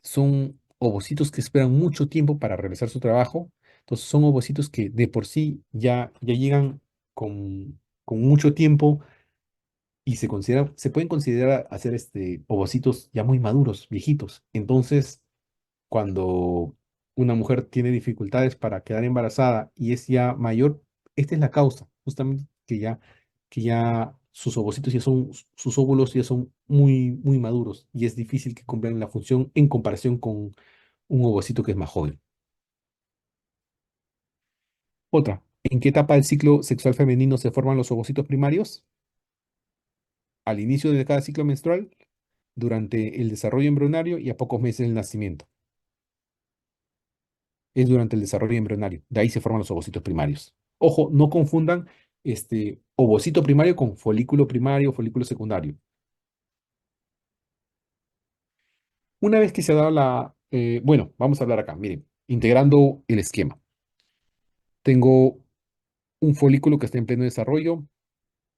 S1: son ovocitos que esperan mucho tiempo para realizar su trabajo. Entonces, son ovocitos que de por sí ya llegan con mucho tiempo y se pueden considerar hacer ovocitos ya muy maduros, viejitos. Entonces, cuando una mujer tiene dificultades para quedar embarazada y es ya mayor, esta es la causa, justamente que ya sus ovocitos sus óvulos ya son muy maduros y es difícil que cumplan la función en comparación con un ovocito que es más joven. Otra, ¿en qué etapa del ciclo sexual femenino se forman los ovocitos primarios? Al inicio de cada ciclo menstrual, durante el desarrollo embrionario y a pocos meses del nacimiento. Es durante el desarrollo embrionario. De ahí se forman los ovocitos primarios. Ojo, no confundan ovocito primario con folículo primario o folículo secundario. Una vez que se ha dado bueno, vamos a hablar acá, miren, integrando el esquema. Tengo un folículo que está en pleno desarrollo,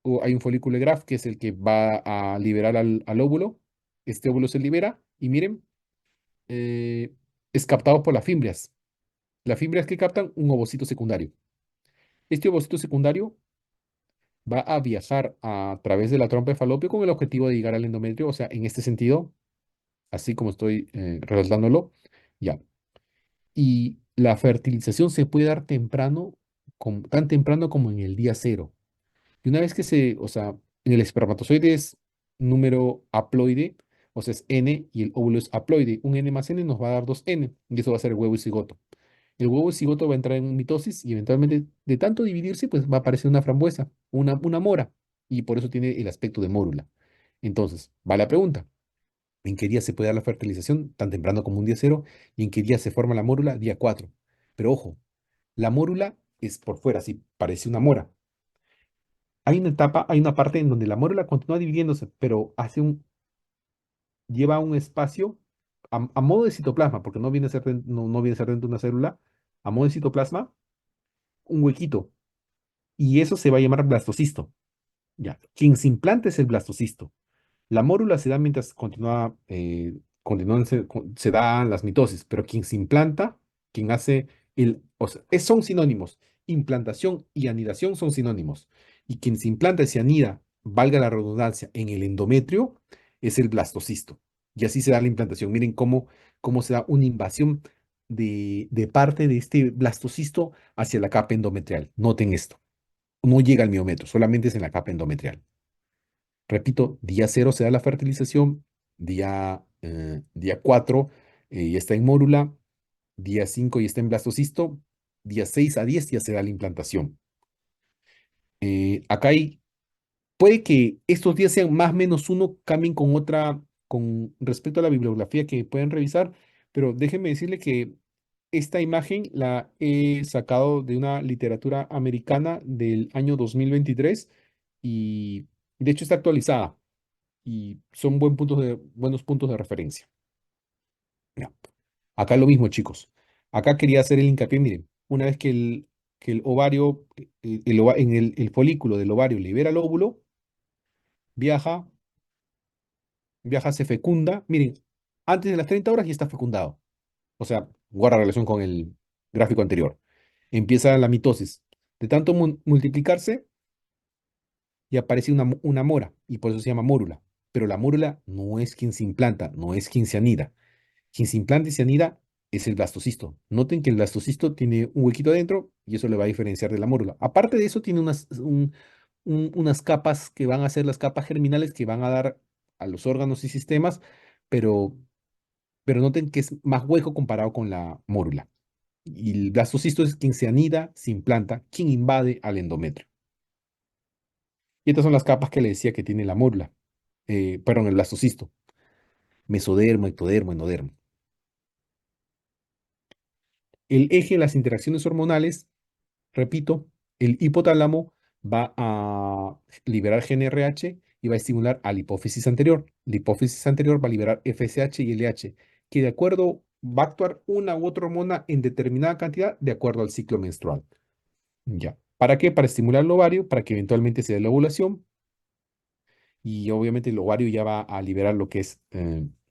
S1: o hay un folículo de Graf, que es el que va a liberar al óvulo. Este óvulo se libera y miren, eh, es captado por las fimbrias. Las fimbrias que captan un ovocito secundario. Este ovocito secundario va a viajar a través de la trompa de falopio con el objetivo de llegar al endometrio, o sea, en este sentido, así como estoy relatándolo, ya. Y la fertilización se puede dar temprano, tan temprano como en el día cero. Y una vez que o sea, en el espermatozoide es número haploide, o sea, es N y el óvulo es haploide. Un N más N nos va a dar 2N, y eso va a ser el huevo y cigoto. El huevo cigoto va a entrar en mitosis y eventualmente, de tanto dividirse, pues va a aparecer una frambuesa, una mora, y por eso tiene el aspecto de mórula. Entonces, va la pregunta: ¿en qué día se puede dar la fertilización? Tan temprano como un día cero. ¿Y en qué día se forma la mórula? Día 4. Pero ojo, la mórula es por fuera, así parece una mora. Hay una parte en donde la mórula continúa dividiéndose, pero lleva un espacio a modo de citoplasma, porque no viene a ser, no viene a ser dentro de una célula, a modo de citoplasma, un huequito. Y eso se va a llamar blastocisto. Ya. Quien se implanta es el blastocisto. La mórula se da mientras se dan las mitosis, pero quien se implanta, quien hace o sea, son sinónimos. Implantación y anidación son sinónimos. Y quien se implanta y se anida, valga la redundancia, en el endometrio, es el blastocisto. Y así se da la implantación. Miren cómo se da una invasión de parte de este blastocisto hacia la capa endometrial. Noten esto. No llega al miometro, solamente es en la capa endometrial. Repito, día cero se da la fertilización, día 4 ya está en mórula, día 5 ya está en blastocisto, día 6 a 10 ya se da la implantación. Acá puede que estos días sean más o menos uno, cambien con respecto a la bibliografía que pueden revisar, pero déjenme decirle que esta imagen la he sacado de una literatura americana del año 2023 y de hecho está actualizada y son buenos puntos de referencia. Ya. Acá lo mismo, chicos. Acá quería hacer el hincapié, miren, una vez que el ovario, en el folículo del ovario libera el óvulo, viaja, viaja, se fecunda. Miren, antes de las 30 horas ya está fecundado. O sea, guarda relación con el gráfico anterior. Empieza la mitosis. De tanto multiplicarse, y aparece una mora, y por eso se llama mórula. Pero la mórula no es quien se implanta, no es quien se anida. Quien se implanta y se anida es el blastocisto. Noten que el blastocisto tiene un huequito adentro y eso le va a diferenciar de la mórula. Aparte de eso, tiene unas capas que van a ser las capas germinales que van a dar a los órganos y sistemas, pero, pero noten que es más hueco comparado con la mórula. Y el blastocisto es quien se anida, se implanta, quien invade al endometrio. Y estas son las capas que le decía que tiene la mórula, perdón, el blastocisto, mesodermo, ectodermo, endodermo. El eje de las interacciones hormonales, repito, el hipotálamo va a liberar GnRH y va a estimular a la hipófisis anterior. La hipófisis anterior va a liberar FSH y LH, que de acuerdo va a actuar una u otra hormona en determinada cantidad de acuerdo al ciclo menstrual. Ya. ¿Para qué? Para estimular el ovario, para que eventualmente se dé la ovulación y obviamente el ovario ya va a liberar lo que es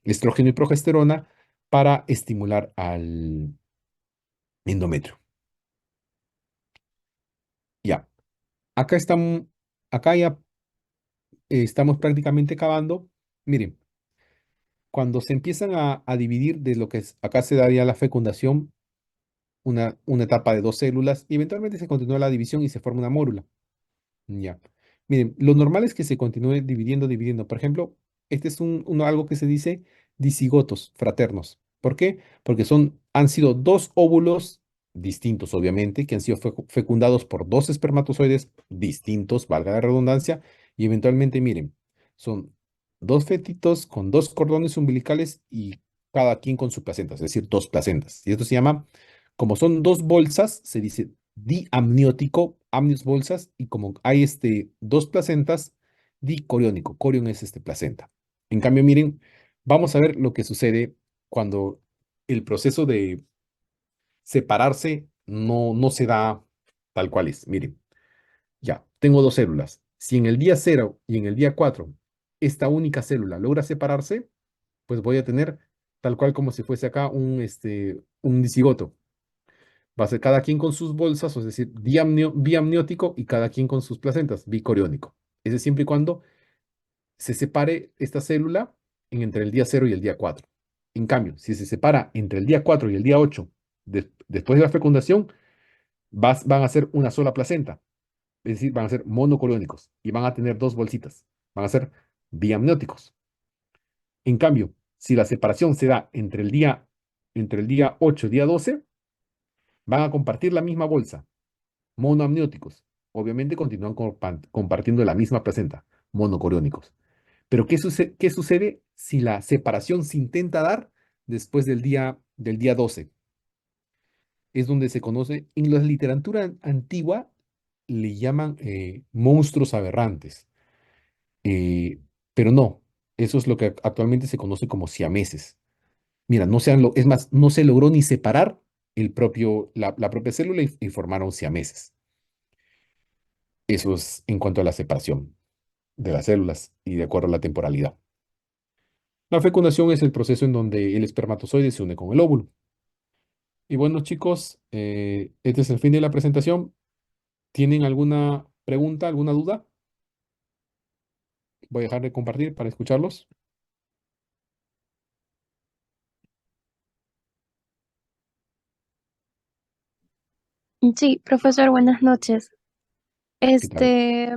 S1: estrógeno y progesterona para estimular al endometrio. Ya. Acá estamos, acá ya estamos prácticamente acabando. Miren, cuando se empiezan a dividir de lo que es, acá se daría la fecundación, una etapa de dos células, y eventualmente se continúa la división y se forma una mórula. Ya. Miren, lo normal es que se continúe dividiendo, dividiendo. Por ejemplo, este es algo que se dice dicigotos fraternos. ¿Por qué? Porque han sido dos óvulos distintos, obviamente, que han sido fecundados por dos espermatozoides distintos, valga la redundancia, y eventualmente, miren, son dos fetitos con dos cordones umbilicales y cada quien con su placenta, es decir, dos placentas. Y esto se llama, como son dos bolsas, se dice diamniótico, amnios bolsas, y como hay dos placentas, dicoriónico. Corión es placenta. En cambio, miren, vamos a ver lo que sucede cuando el proceso de separarse no se da tal cual es. Miren, ya, tengo dos células. Si en el día 0 y en el día 4 esta única célula logra separarse, pues voy a tener tal cual como si fuese acá un dicigoto. Va a ser cada quien con sus bolsas, es decir, biamniótico y cada quien con sus placentas, bicoriónico. Es siempre y cuando se separe esta célula entre el día 0 y el día 4. En cambio, si se separa entre el día 4 y el día 8, después de la fecundación, van a ser una sola placenta, es decir, van a ser monocoriónicos y van a tener dos bolsitas, van a ser biamnióticos. En cambio, si la separación se da entre el día 8 y día 12, van a compartir la misma bolsa, monoamnióticos. Obviamente continúan compartiendo la misma placenta, monocoriónicos. Pero ¿qué sucede si la separación se intenta dar después del día 12? Es donde se conoce, en la literatura antigua le llaman monstruos aberrantes. Eh, pero no, eso es lo que actualmente se conoce como siameses. Mira, es más, no se logró ni separar la propia célula y formaron siameses. Eso es en cuanto a la separación de las células y de acuerdo a la temporalidad. La fecundación es el proceso en donde el espermatozoide se une con el óvulo. Y bueno, chicos, este es el fin de la presentación. ¿Tienen alguna pregunta, alguna duda? Voy a dejar de compartir para escucharlos.
S2: Sí, profesor, buenas noches.
S1: ¿Qué tal?
S2: Este,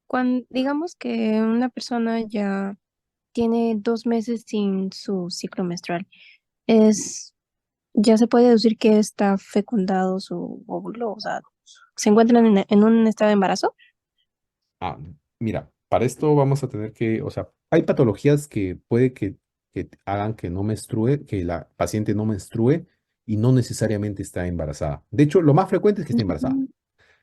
S2: cuando digamos que una persona ya tiene 2 meses sin su ciclo menstrual, es, ya se puede deducir que está fecundado su óvulo, o sea, se encuentran en un estado de embarazo.
S1: Ah, mira, para esto vamos a tener o sea, hay patologías que puede que hagan que no menstrue, que la paciente no menstrue y no necesariamente está embarazada. De hecho, lo más frecuente es que esté embarazada.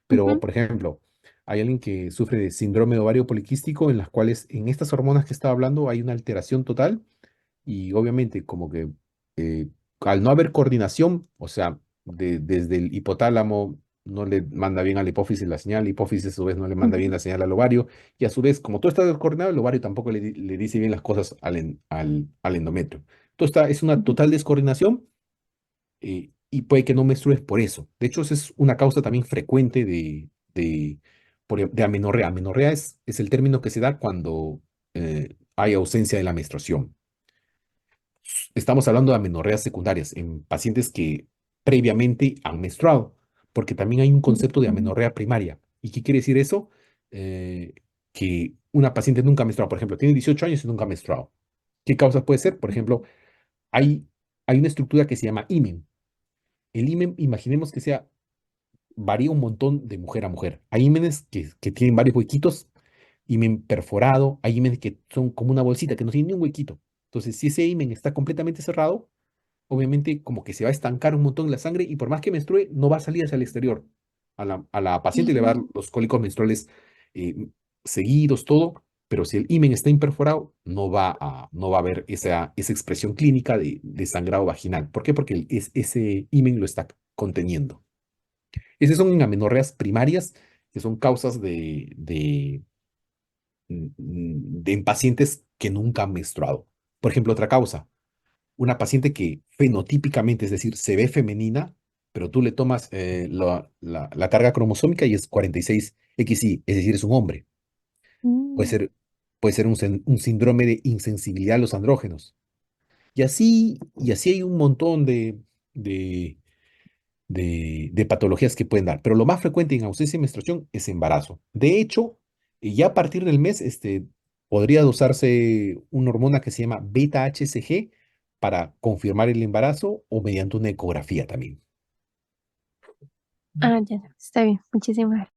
S2: Ujú, ujú,
S1: Pero, por ejemplo, hay alguien que sufre de síndrome de ovario poliquístico en las cuales en estas hormonas que estaba hablando hay una alteración total y obviamente como que eh, al no haber coordinación, o sea, desde el hipotálamo no le manda bien a la hipófisis la señal, la hipófisis a su vez no le manda bien
S2: ujú,
S1: la señal al ovario y a su vez, como todo está descoordinado, el ovario tampoco le dice bien las cosas al endometrio. Entonces es una
S2: ujú.
S1: total descoordinación y puede que no menstrues por eso. De hecho, esa es una causa también frecuente de amenorrea. Amenorrea es el término que se da cuando hay ausencia de la menstruación. Estamos hablando de amenorreas secundarias en pacientes que previamente han menstruado, porque también hay un concepto de
S2: Ujú,
S1: amenorrea primaria. ¿Y qué quiere decir eso? Eh, que una paciente nunca ha menstruado, por ejemplo, tiene 18 años y nunca ha menstruado. ¿Qué causas puede ser? Por ejemplo, hay, hay una estructura que se llama himen. El himen, imaginemos que varía un montón de mujer a mujer. Hay ímenes que tienen varios huequitos, himen perforado, hay ímenes que son como una bolsita que no tienen ni un huequito. Entonces, si ese himen está completamente cerrado, obviamente como que se va a estancar un montón la sangre y por más que menstrue, no va a salir hacia el exterior. A la paciente le va a dar
S2: ujú.
S1: los cólicos menstruales eh, seguidos, todo, pero si el himen está imperforado, no va a haber esa expresión clínica de sangrado vaginal. ¿Por qué? Porque ese himen lo está conteniendo. Esas son amenorreas primarias, que son causas en pacientes que nunca han menstruado. Por ejemplo, otra causa, una paciente que fenotípicamente, es decir, se ve femenina, pero tú le tomas la carga cromosómica y es 46XY, es decir, es un hombre. Puede
S2: Mm.
S1: ser, puede ser un síndrome de insensibilidad a los andrógenos. Y así hay un montón de, de patologías que pueden dar, pero lo más frecuente en ausencia de menstruación es embarazo. De hecho, ya a partir del mes, podría usarse una hormona que se llama beta-HCG para confirmar el embarazo o mediante una ecografía también.
S2: Ah, ya, está bien. Muchísimas